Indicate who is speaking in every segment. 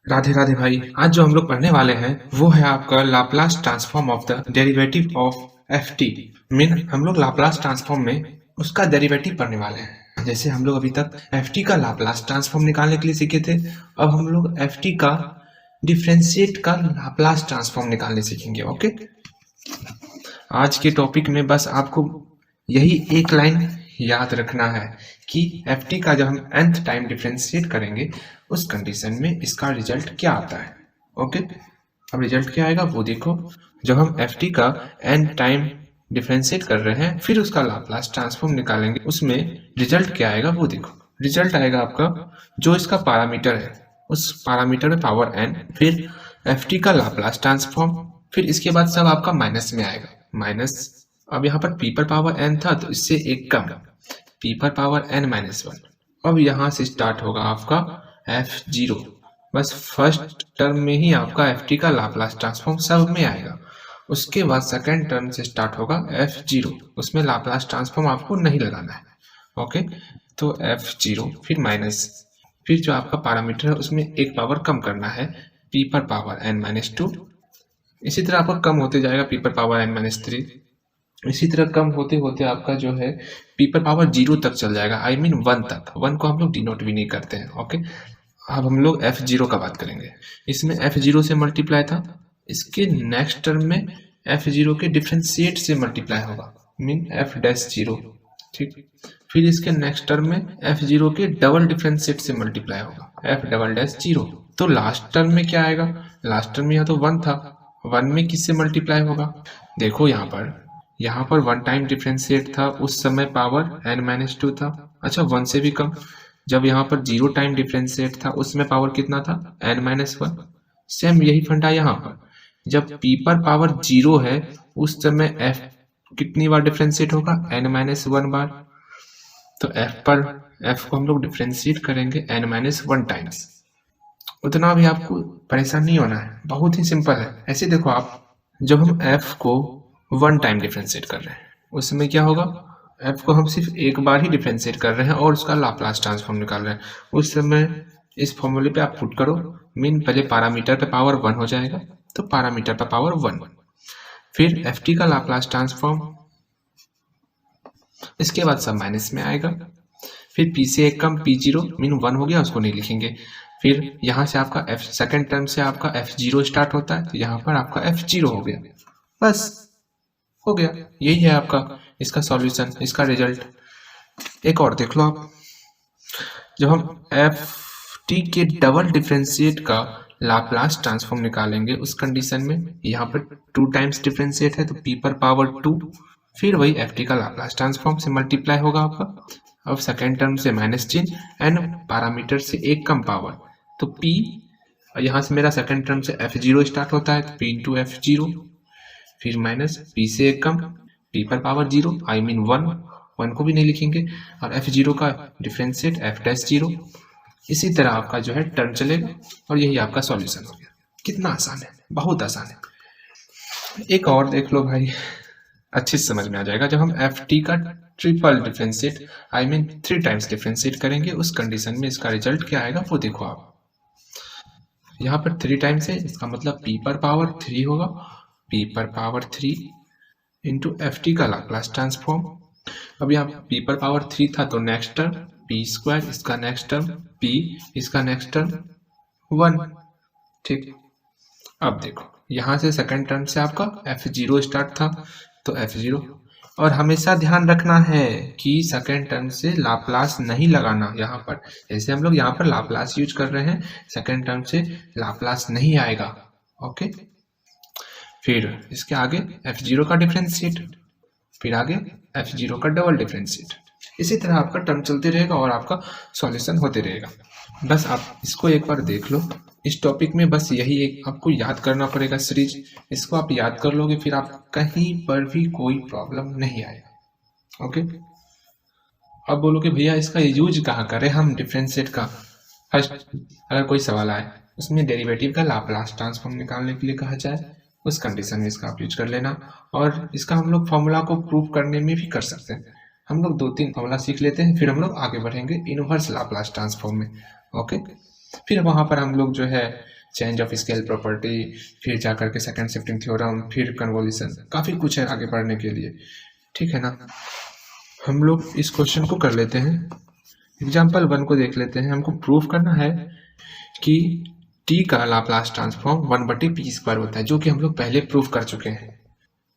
Speaker 1: राधे राधे भाई। आज जो हम लोग पढ़ने वाले हैं वो है आपका Laplace transform of the derivative of F T. Mean हम लोग लाप्लास ट्रांसफॉर्म में उसका डेरिवेटिव पढ़ने वाले हैं। जैसे हम लोग अभी तक एफ टी का लाप्लास ट्रांसफॉर्म निकालने के लिए सीखे थे, अब हम लोग एफ टी का डिफरेंशिएट का लाप्लास ट्रांसफॉर्म निकालने सीखेंगे। ओके, आज के टॉपिक में बस आपको यही एक लाइन याद रखना है कि एफ टी का जब हम nth टाइम डिफरेंशिएट करेंगे उस कंडीशन में इसका रिजल्ट क्या आता है। ओके, अब रिजल्ट क्या आएगा वो देखो। जब हम एफ टी का n टाइम डिफरेंशिएट कर रहे हैं फिर उसका लाप्लास ट्रांसफॉर्म निकालेंगे, उसमें रिजल्ट क्या आएगा वो देखो। रिजल्ट आएगा आपका जो इसका पैरामीटर है उस पैरामीटर में पावर n, फिर एफ टी का लाप्लास ट्रांसफॉर्म, फिर इसके बाद सब आपका माइनस में आएगा। माइनस, अब यहाँ पर पी पर पावर n था तो इससे एक कम, पी पर पावर n माइनस वन। अब यहाँ से स्टार्ट होगा आपका एफ जीरो। बस फर्स्ट टर्म में ही आपका एफ टी का लाप्लास ट्रांसफॉर्म सब में आएगा। उसके बाद सेकेंड टर्म से स्टार्ट होगा एफ जीरो, उसमें लाप्लास ट्रांसफॉर्म आपको नहीं लगाना है। ओके, तो एफ जीरो फिर माइनस, फिर जो आपका पैरामीटर है उसमें एक पावर कम करना है, पी पर पावर n माइनस टू। इसी तरह आपका कम होते जाएगा पी पर पावर n माइनस थ्री। इसी तरह कम होते होते आपका जो है पी पर पावर जीरो तक चल जाएगा, आई मीन वन तक। वन को हम लोग डिनोट भी नहीं करते हैं। ओके, अब हम लोग एफ जीरो का बात करेंगे। इसमें एफ जीरो से मल्टीप्लाई था, इसके नेक्स्ट टर्म में एफ जीरो के डिफरेंशिएट से मल्टीप्लाई होगा, मीन एफ डैश जीरो। ठीक, फिर इसके नेक्स्ट टर्म में एफ जीरो के डबल डिफरेंशिएट से मल्टीप्लाई होगा, एफ डबल डैश जीरो। तो लास्ट टर्म में क्या आएगा? लास्ट टर्म में यहाँ तो वन था, वन में किससे मल्टीप्लाई होगा? देखो यहाँ पर वन टाइम डिफरेंशिएट था, उस समय पावर n माइनस टू था। अच्छा, वन से भी कम। जब यहाँ पर जीरो टाइम डिफरेंशिएट था उसमें पावर कितना था? n minus one. सेम यही फंडा यहाँ पर, जब p पर पावर जीरो है उस समय f कितनी बार डिफरेंशिएट होगा? n minus one bar. तो f को हम लोग डिफरेंशिएट करेंगे n माइनस वन टाइम्स। उतना भी आपको परेशान नहीं होना है, बहुत ही सिंपल है। ऐसे देखो आप, जब हम f को वन टाइम डिफरेंशिएट कर रहे हैं उसमें क्या होगा? f को हम सिर्फ एक बार ही डिफरेंशिएट कर रहे हैं और उसका लाप्लास ट्रांसफॉर्म निकाल रहे हैं। उस समय इस फॉर्मूले पे आप पुट करो, मीन पहले पैरामीटर पे पावर वन हो जाएगा तो पैरामीटर पे पावर वन, फिर एफ टी का लाप्लास ट्रांसफॉर्म, इसके बाद सब माइनस में आएगा, फिर p से एक कम p जीरो, मीन वन हो गया, उसको नहीं लिखेंगे। फिर यहाँ से आपका f सेकेंड टर्म से आपका f जीरो स्टार्ट होता है तो यहाँ पर आपका f जीरो हो गया, बस हो गया। यही है आपका इसका सॉल्यूशन, इसका रिजल्ट। एक और देख लो आप, जब हम एफ टी के डबल डिफरेंशिएट का लाप्लास ट्रांसफॉर्म निकालेंगे उस कंडीशन में, यहाँ पर टू टाइम्स डिफरेंशिएट है तो पी पर पावर टू, फिर वही एफ टी का लाप्लास ट्रांसफॉर्म से मल्टीप्लाई होगा आपका। अब सेकेंड टर्म से माइनस चिन्ह, एन पैरामीटर से एक कम पावर तो पी, यहाँ से मेरा सेकेंड टर्म से एफ जीरो स्टार्ट होता है तो पी इंटू एफ जीरो, फिर माइनस पी से एक कम, पी पर power zero, I mean one, one को भी नहीं लिखेंगे, और एफ जीरो का डिफरेंशिएट एफ डैश जीरो। इसी तरह आपका जो है टर्म चलेगा और यही आपका सॉल्यूशन हो गया। कितना आसान है, बहुत आसान है। एक और देख लो भाई, अच्छे से समझ में आ जाएगा। जब हम एफ टी का triple differentiate, I mean three times differentiate करेंगे उस कंडीशन में इसका रिजल्ट क्या आएगा वो देखो आप। यहाँ पर थ्री टाइम्स है, इसका मतलब पी पर पावर थ्री होगा, पी पर power three into F T का लाप्लास ट्रांसफॉर्म। अब यहाँ पी पर पावर थ्री था तो नेक्स्ट टर्म पी स्क्वायर, इसका नेक्स्ट टर्म पी, इसका नेक्स्ट टर्म वन। ठीक, अब देखो यहाँ से सेकंड टर्म से आपका एफ जीरो स्टार्ट था तो एफ जीरो, और हमेशा ध्यान रखना है कि सेकंड टर्म से लाप्लास नहीं लगाना। यहाँ पर जैसे हम लोग यहाँ पर लाप्लास यूज कर रहे हैं, सेकंड टर्म से लाप्लास नहीं आएगा। ओके, फिर इसके आगे एफ जीरो का डिफरेंशिएट, फिर आगे एफ जीरो का डबल डिफरेंशिएट। इसी तरह आपका टर्म चलते रहेगा और आपका सॉल्यूशन होते रहेगा। बस आप इसको एक बार देख लो। इस टॉपिक में बस यही एक आपको याद करना पड़ेगा सीरीज, इसको आप याद कर लोगे फिर आप कहीं पर भी कोई प्रॉब्लम नहीं आएगा। ओके, अब बोलोगे भैया इसका यूज कहाँ करें हम डिफरेंशिएट का? फर्स्ट, अगर कोई सवाल आए उसमें डेरिवेटिव का लाप्लास ट्रांसफॉर्म निकालने के लिए कहा जाए उस कंडीशन में इसका आप यूज कर लेना, और इसका हम लोग फॉर्मूला को प्रूव करने में भी कर सकते हैं। हम लोग दो तीन फॉर्मूला सीख लेते हैं फिर हम लोग आगे बढ़ेंगे इनवर्स लाप्लास ट्रांसफॉर्म में। ओके, फिर वहां पर हम लोग जो है चेंज ऑफ स्केल प्रॉपर्टी, फिर जा करके सेकंड शिफ्टिंग थ्योरम, फिर कन्वोल्यूशन, काफ़ी कुछ है आगे बढ़ने के लिए, ठीक है ना। हम लोग इस क्वेश्चन को कर लेते हैं। एग्जाम्पल 1 को देख लेते हैं। हमको प्रूफ करना है कि t का लाप्लास ट्रांसफॉर्म 1/p² होता है, जो कि हम लोग पहले प्रूफ कर चुके हैं।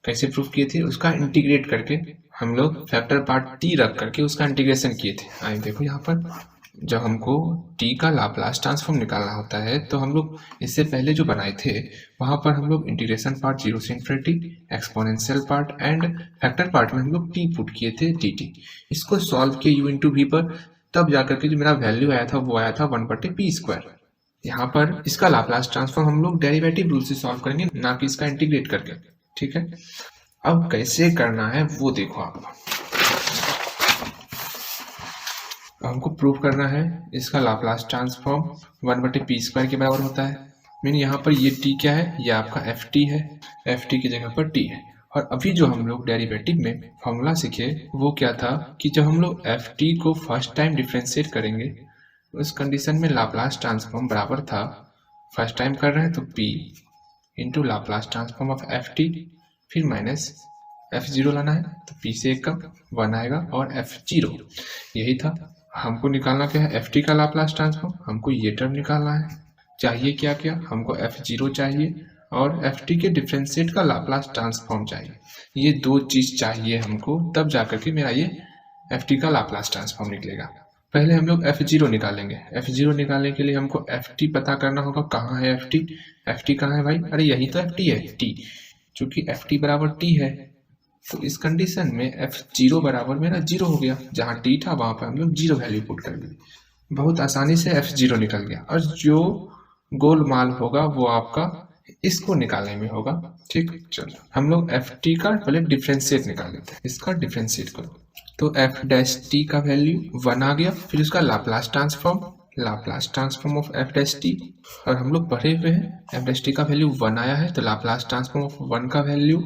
Speaker 1: कैसे प्रूफ किए थे? उसका इंटीग्रेट करके हम लोग फैक्टर पार्ट t रख करके उसका इंटीग्रेशन किए थे। आइए देखो यहाँ पर, जब हमको t का लाप्लास ट्रांसफॉर्म निकालना होता है तो हम लोग इससे पहले जो बनाए थे वहाँ पर हम लोग इंटीग्रेशन पार्ट 0 से infinity, exponential part and factor part में हम लोग t पुट किए थे dt। इसको सॉल्व किए u इंटू v पर, तब जाकर के जो मेरा वैल्यू आया था वो आया था 1/p²। यहाँ पर इसका लाप्लास ट्रांसफॉर्म हम लोग डेरिवेटिव रूल से सॉल्व करेंगे, ना कि इसका इंटीग्रेट करके, ठीक है। अब कैसे करना है वो देखो आप। हमको प्रूव करना है इसका लाप्लास ट्रांसफॉर्म 1/p² के बराबर होता है। मीन यहाँ पर ये t क्या है? ये आपका ft है, ft की जगह पर t है। और अभी जो हम लोग डेरिवेटिव में फॉर्मूला सीखे वो क्या था कि जब हम लोग ft को फर्स्ट टाइम डिफ्रेंशिएट करेंगे उस कंडीशन में लाप्लास ट्रांसफॉर्म बराबर था, फर्स्ट टाइम कर रहे हैं तो p into Laplace transform of ft, फिर माइनस f0 लाना है तो p से 1 कम 1 आएगा और f0, यही था। हमको निकालना क्या है? ft का लाप्लास ट्रांसफॉर्म, हमको ये टर्म निकालना है। चाहिए क्या क्या? हमको f0 चाहिए और ft के डिफरेंशिएट का लाप्लास ट्रांसफॉर्म चाहिए। ये दो चीज चाहिए हमको, तब जाकर के मेरा ये ft का लाप्लास ट्रांसफॉर्म निकलेगा। पहले हम लोग f0 निकालेंगे। f0 निकालने के लिए हमको ft पता करना होगा। कहाँ है ft? ft कहाँ है भाई? अरे यही तो ft है, t। चूंकि ft बराबर t है तो इस कंडीशन में f0 बराबर मेरा 0 हो गया। जहाँ t था वहां पर हम लोग 0 वैल्यू पुट कर दिए, बहुत आसानी से f0 निकल गया। और जो गोलमाल होगा वो आपका इसको निकालने में होगा, ठीक। चलो हम लोग ft का पहले डिफरेंशिएट निकाल लेते हैं। इसका डिफरेंशिएट करो तो f डैश t का वैल्यू 1 आ गया, फिर उसका Laplace transform of f dash t, और हम लोग पढ़े हुए हैं f डैश t का वैल्यू 1 आया है तो लाप्लास ट्रांसफॉर्म ऑफ 1 का वैल्यू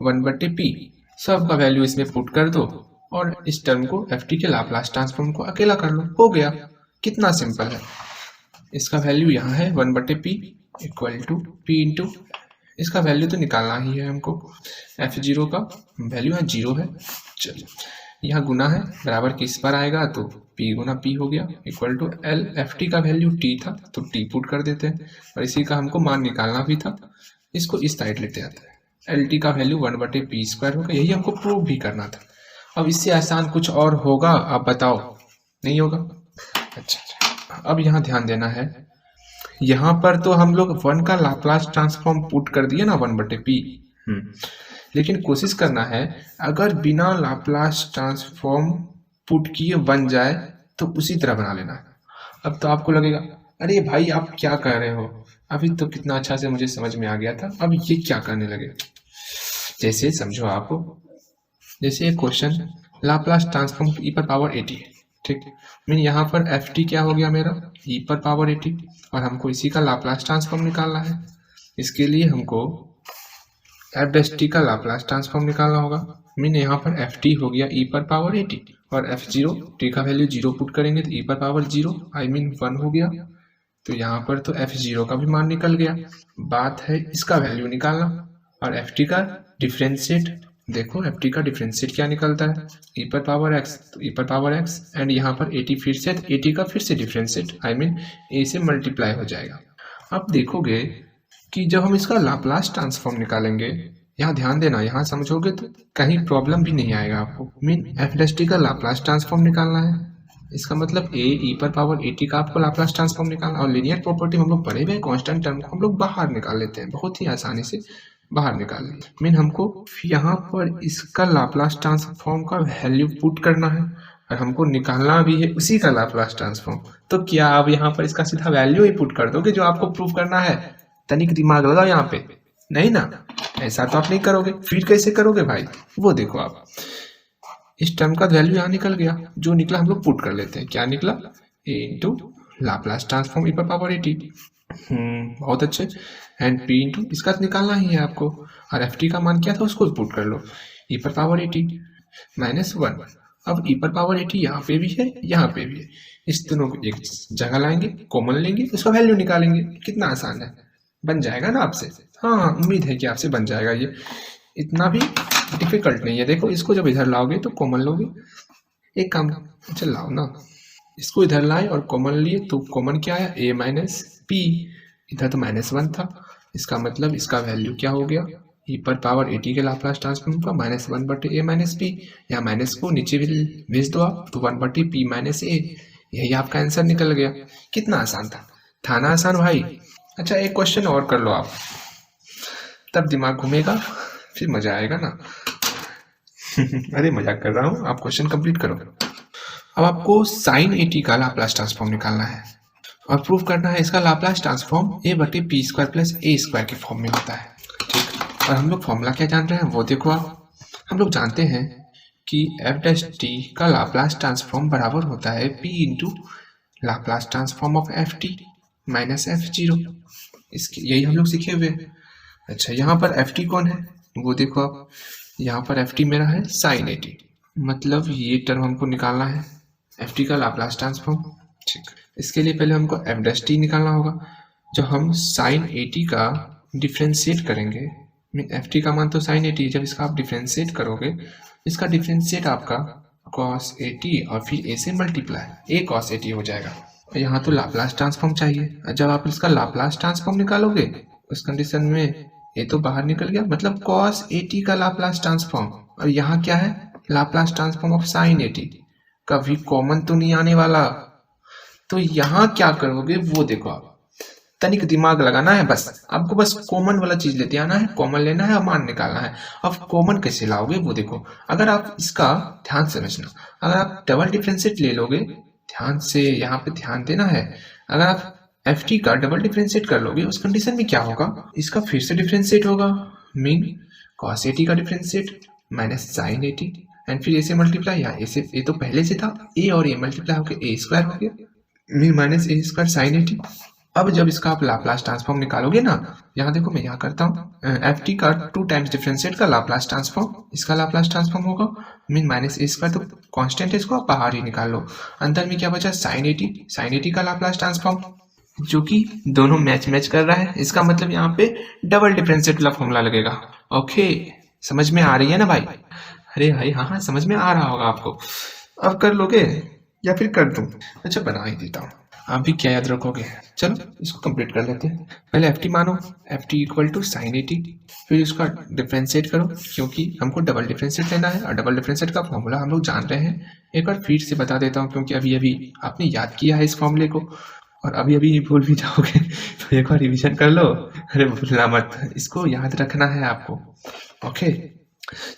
Speaker 1: 1/p, सब का वैल्यू इसमें पुट कर दो और इस टर्म को ft के लाप्लास ट्रांसफॉर्म को अकेला कर लो, हो गया। कितना सिंपल है। इसका वैल्यू यहाँ है 1/p equal to p into, इसका वैल्यू तो निकालना ही है हमको। f0 का वैल्यू यहाँ 0 है। चलिए यहाँ गुना है, बराबर किस पर आएगा तो p गुना p हो गया इक्वल टू l, ft का वैल्यू t था तो t पुट कर देते हैं और इसी का हमको मान निकालना भी था। इसको इस साइड लेते आते हैं। lt का वैल्यू 1/p² होगा, यही हमको प्रूव भी करना था। अब इससे आसान कुछ और होगा? आप बताओ, नहीं होगा? अच्छा, अब यहाँ ध्यान देना है। यहाँ पर तो हम लोग 1 का लाप्लास ट्रांसफॉर्म पुट कर दिए ना 1/p, लेकिन कोशिश करना है अगर बिना लाप्लास ट्रांसफॉर्म पुट किए बन जाए तो उसी तरह बना लेना है। अब तो आपको लगेगा अरे भाई आप क्या कर रहे हो, अभी तो कितना अच्छा से मुझे समझ में आ गया था, अब ये क्या करने लगे। जैसे समझो आप, जैसे एक क्वेश्चन लाप्लास ट्रांसफॉर्म e पर पावर 80, ठीक। मीन यहाँ पर ft क्या हो गया मेरा? e पर पावर 80, और हमको इसी का लाप्लास ट्रांसफॉर्म निकालना है। इसके लिए हमको f डैश t का लाप्लास ट्रांसफॉर्म निकालना होगा। मीन यहाँ पर ft हो गया e पर पावर 80 और f0 t का वैल्यू 0 पुट करेंगे तो e पर पावर 0 आई मीन 1 हो गया। तो यहाँ पर तो f0 का भी मान निकल गया। बात है इसका वैल्यू निकालना और ft का डिफरेंशिएट। देखो ft का डिफरेंशिएट क्या निकलता है? e पर पावर x, तो e पर पावर x एंड यहाँ पर 80 फिर से 80 का फिर से डिफरेंशिएट आई मीन a से मल्टीप्लाई हो जाएगा। अब देखोगे कि जब हम इसका लाप्लास ट्रांसफॉर्म निकालेंगे, यहाँ ध्यान देना, यहाँ समझोगे तो कहीं प्रॉब्लम भी नहीं आएगा आपको। मीन f डैश t का लाप्लास ट्रांसफॉर्म निकालना है, इसका मतलब a e पर पावर 80 का आपको लाप्लास ट्रांसफॉर्म निकालना। और लीनियर प्रॉपर्टी हम लोग पढ़े हुए कांस्टेंट टर्म को हम लोग बाहर निकाल लेते हैं, बहुत ही आसानी से बाहर निकाल लिए। मीन हमको यहाँ पर इसका लाप्लास ट्रांसफॉर्म का वैल्यू पुट करना है और हमको निकालना भी है उसी का लाप्लास ट्रांसफॉर्म। तो क्या आप यहाँ पर इसका सीधा वैल्यू ही पुट कर दोगे जो आपको प्रूव करना है? तनिक दिमाग लगाओ यहाँ पे, नहीं ना, ऐसा तो आप नहीं करोगे। फिर कैसे करोगे भाई? वो देखो आप, इस टर्म का वैल्यू यहाँ निकल गया, जो निकला हम लोग पुट कर लेते हैं। क्या निकला? a into Laplace transform e पर पावर 80। बहुत अच्छे। एंड p इंटू इसका निकालना ही है आपको, और ft का मान क्या था उसको पुट कर लो, e पर पावर 80 माइनस 1 अब e पर पावर 80 यहाँ पे भी है, यहाँ पे भी है, इस दोनों को एक जगह लाएंगे, कॉमन लेंगे, उसका वैल्यू निकालेंगे। कितना आसान है, बन जाएगा ना आपसे? हाँ, उम्मीद है कि आपसे बन जाएगा, ये इतना भी डिफिकल्ट नहीं है। देखो इसको जब इधर लाओगे तो कॉमन लोगे, एक काम चल लाओ ना, इसको इधर लाए और कॉमन लिए तो कॉमन क्या आया, a माइनस पी, इधर तो -1 था, इसका मतलब इसका वैल्यू क्या हो गया, e पर पावर 80 के लाप्लास ट्रांसफॉर्म का -1 बटे a माइनस पी, या माइनस को नीचे भी भेज दो आप तो 1 बटे p माइनस a, यही आपका आंसर निकल गया। कितना आसान था ना आसान भाई? अच्छा एक क्वेश्चन और कर लो आप, तब दिमाग घूमेगा, फिर मजा आएगा ना। अरे मजाक कर रहा हूँ, आप क्वेश्चन कंप्लीट करो। अब आपको साइन 80 का लाप्लास ट्रांसफॉर्म निकालना है और प्रूव करना है इसका लाप्लास ट्रांसफॉर्म a बटे पी स्क्वायर प्लस ए स्क्वायर के फॉर्म में होता है। ठीक, और हम लोग फॉर्मूला क्या जान रहे हैं वो देखो आप। हम लोग जानते हैं कि f डैश t का लाप्लास ट्रांसफॉर्म बराबर होता है p into Laplace transform of F T minus F zero. इसके यही हम लोग सीखे हुए हैं। अच्छा यहाँ पर एफ टी कौन है वो देखो आप, यहाँ पर एफ टी मेरा है साइन 80, मतलब ये टर्म हमको निकालना है एफ टी का लाप्लास ट्रांसफॉर्म। ठीक, इसके लिए पहले हमको एफ डैश टी निकालना होगा। जब हम साइन 80 का डिफ्रेंशिएट करेंगे, एफ टी का मान तो साइन 80, जब इसका आप डिफ्रेंशिएट करोगे, इसका डिफ्रेंशिएट आपका कॉस 80 और फिर ए से मल्टीप्लाई ए कॉस 80 हो जाएगा। यहाँ तो लाप्लास ट्रांसफॉर्म चाहिए, जब आप इसका लाप्लास ट्रांसफॉर्म निकालोगे उस कंडीशन में ये तो बाहर निकल गया, मतलब कॉस 80 का लाप्लास ट्रांसफॉर्म, और यहाँ क्या है लाप्लास ट्रांसफॉर्म ऑफ साइन 80, कभी कॉमन तो नहीं आने वाला। तो यहाँ क्या करोगे वो देखो आप, तनिक दिमाग लगाना है बस आपको, बस कॉमन वाला चीज लेते आना है, कॉमन लेना है और मान निकालना है। अब कॉमन कैसे लाओगे वो देखो, अगर आप इसका ध्यान से समझना, अगर आप डबल डिफरेंशिएट ले लोगे, ध्यान से यहाँ पे ध्यान देना है, अगर आप एफ टी का डबल डिफरेंशिएट कर लोगे उस कंडीशन में क्या होगा, इसका फिर से डिफरेंशिएट होगा, मीन कॉस 80 का डिफरेंशिएट माइनस साइन 80 एंड फिर ए से मल्टीप्लाई, या ए से ए तो पहले से था, ए और ए मल्टीप्लाई होकर ए स्क्वायर हो गया, mean minus a square sine 80। अब जब इसका आप लाप्लास ट्रांसफॉर्म निकालोगे ना, यहाँ देखो मैं यहाँ करता हूँ एफ टी का 2 टाइम्स डिफरेंशिएट का लाप्लास ट्रांसफॉर्म, इसका लाप्लास ट्रांसफॉर्म होगा मीन माइनस ए स्क्वायर, तो कांस्टेंट है इसको आप बाहर ही निकाल लो, अंदर में क्या बचा साइन 80 का लाप्लास ट्रांसफॉर्म, जो कि दोनों मैच कर रहा है, इसका मतलब यहाँ पे डबल डिफरेंशिएट वाला फॉर्मूला लगेगा। ओके समझ में आ रही है ना भाई? अरे भाई हाँ समझ में आ रहा होगा आपको। अब कर लोगे या फिर कर दूं? अच्छा बना ही देता हूँ, आप भी क्या याद रखोगे। चलो इसको कंप्लीट कर लेते हैं। पहले एफ टी मानो, F T equal to sine 80, फिर उसका डिफरेंशिएट करो क्योंकि हमको डबल डिफरेंशिएट लेना है और डबल डिफरेंशिएट का फॉर्मूला हम लोग जान रहे हैं। एक बार फिर से बता देता हूँ क्योंकि अभी अभी आपने याद किया है इस फॉर्मूले को और अभी अभी भूल भी जाओगे तो एक बार रिविजन कर लो। अरे भूलना मत, इसको याद रखना है आपको। ओके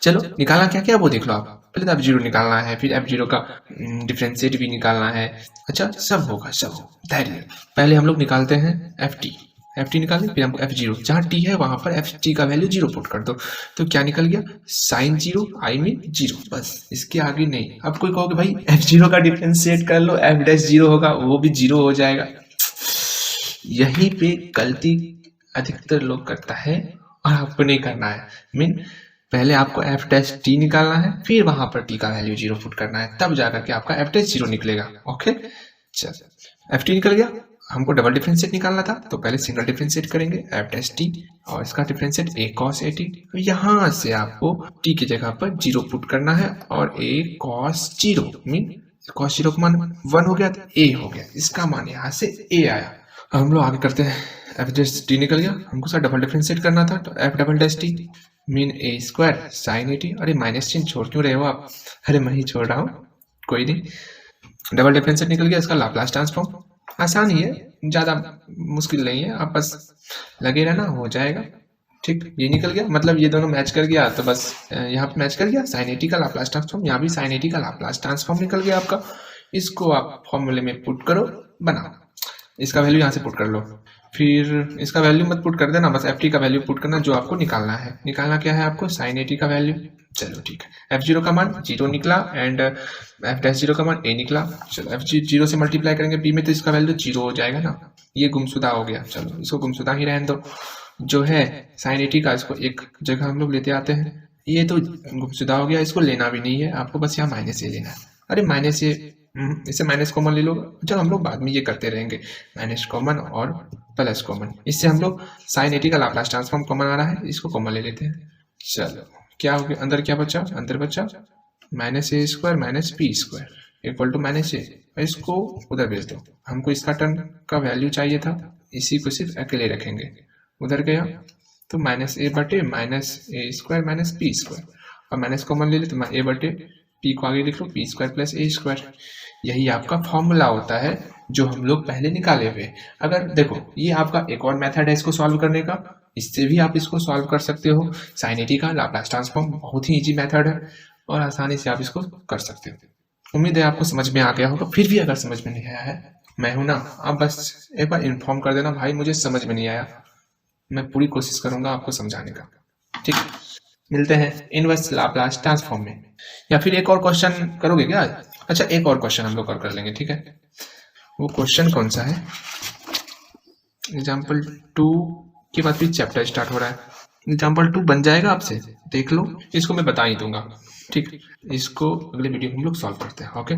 Speaker 1: चलो निकालना क्या क्या वो देख लो आप। पहले तो एफ जीरो निकालना है, फिर एफ जीरो का डिफरेंशिएट भी निकालना है। अच्छा सब होगा, सब धैर्य। पहले हम लोग निकालते हैं एफ टी निकालें, फिर हमको एफ जीरो, जहाँ टी है वहां पर एफ टी का वैल्यू 0 पुट कर दो, तो क्या निकल गया साइन 0 आई मीन 0, बस इसके आगे नहीं। अब कोई कहोगे भाई एफ जीरो का डिफरेंशिएट कर लो, एफ डैश 0 होगा, वो भी 0 हो जाएगा। यहीं पे गलती अधिकतर लोग करता है और आपको नहीं करना है। मीन पहले आपको एफ डैश टी निकालना है, फिर वहां पर टी का वैल्यू 0 पुट करना है, तब जाकर के आपका एफ डैश 0 निकलेगा। ओके चल एफ टी निकल गया, हमको डबल डिफरेंशिएट निकालना था तो पहले सिंगल डिफरेंशिएट करेंगे एफ डैश टी और इसका डिफरेंशिएट ए कॉस 80, यहाँ से आपको टी की जगह पर 0 पुट करना है और ए कॉस 0 मीन कॉस 0 का मान 1 हो गया तो ए हो गया, इसका मान यहाँ से ए आया। हम लोग आगे करते हैं, एफ डैश टी निकल गया, हमको सर डबल डिफरेंशिएट करना था तो f double dash t mean a square sine 80। अरे माइनस चिन्ह छोड़ क्यों रहे हो आप? अरे मैं ही छोड़ रहा हूँ, कोई नहीं। डबल डिफरेंशिएट निकल गया, इसका लाप्लास ट्रांसफॉर्म आसान ही है, ज़्यादा मुश्किल नहीं है, आप बस लगे रहना हो जाएगा। ठीक ये निकल गया, मतलब ये दोनों मैच कर गया तो बस यहाँ पे मैच कर गया, साइन 80 का लाप्लास ट्रांसफॉर्म, यहाँ भी साइन 80 का लाप्लास ट्रांसफॉर्म निकल गया आपका। इसको आप फॉर्मूले में पुट करो, बनाओ, इसका वैल्यू यहाँ से पुट कर लो, फिर इसका वैल्यू मत पुट कर देना, बस एफ टी का वैल्यू पुट करना जो आपको निकालना है। निकालना क्या है आपको साइन 80 का वैल्यू, चलो ठीक है। एफ जीरो का मान 0 निकला एंड एफ डैश 0 का मान ए निकला। चलो एफ जीरो से मल्टीप्लाई करेंगे बी में तो इसका वैल्यू 0 हो जाएगा ना, ये गुमशुदा हो गया, चलो इसको गुमशुदा ही रहने दो। जो है साइन 80 का, इसको एक जगह हम लोग लेते आते हैं, ये तो गुमशुदा हो गया, इसको लेना भी नहीं है आपको, बस यहाँ माइनस ए लेना है। अरे माइनस ए, इससे माइनस कॉमन ले लो। चलो हम लोग बाद में ये करते रहेंगे, माइनस कॉमन और प्लस कॉमन। इससे हम लोग साइन 80 का लाप्लास ट्रांसफॉर्म कॉमन आ रहा है, इसको कॉमन ले लेते हैं। चलो क्या हो गया, अंदर क्या बचा, अंदर बचा minus a square minus p square equal to minus a. इसको उधर भेज दो, हमको इसका टर्म का वैल्यू चाहिए था, इसी को सिर्फ अकेले रखेंगे। उधर गया तो माइनस ए बटे minus a square minus p square, और माइनस कॉमन ले ले तो ए बटे पी को आगे लिख लो, पी स्क्वायर प्लस ए स्क्वायर। यही आपका फॉर्मूला होता है जो हम लोग पहले निकाले हुए। अगर देखो ये आपका एक और मेथड है इसको सॉल्व करने का, इससे भी आप इसको सॉल्व कर सकते हो। साइन 80 का लाप्लास ट्रांसफॉर्म बहुत ही इजी मेथड है और आसानी से आप इसको कर सकते हो। उम्मीद है आपको समझ में आ गया होगा। फिर भी अगर समझ में नहीं आया है, मैं हूं ना, आप बस एक बार इन्फॉर्म कर देना, भाई मुझे समझ में नहीं आया, मैं पूरी कोशिश करूंगा आपको समझाने का। ठीक, मिलते हैं इनवर्स लाप्लास ट्रांसफॉर्म में। या फिर एक और क्वेश्चन करोगे क्या? अच्छा एक और क्वेश्चन हम लोग कर लेंगे, ठीक है। वो क्वेश्चन कौन सा है? एग्जाम्पल 2 के बाद फिर चैप्टर स्टार्ट हो रहा है। एग्जाम्पल 2 बन जाएगा आपसे, देख लो, इसको मैं बता ही दूंगा। ठीक, इसको अगले वीडियो में हम लोग सॉल्व करते हैं। ओके।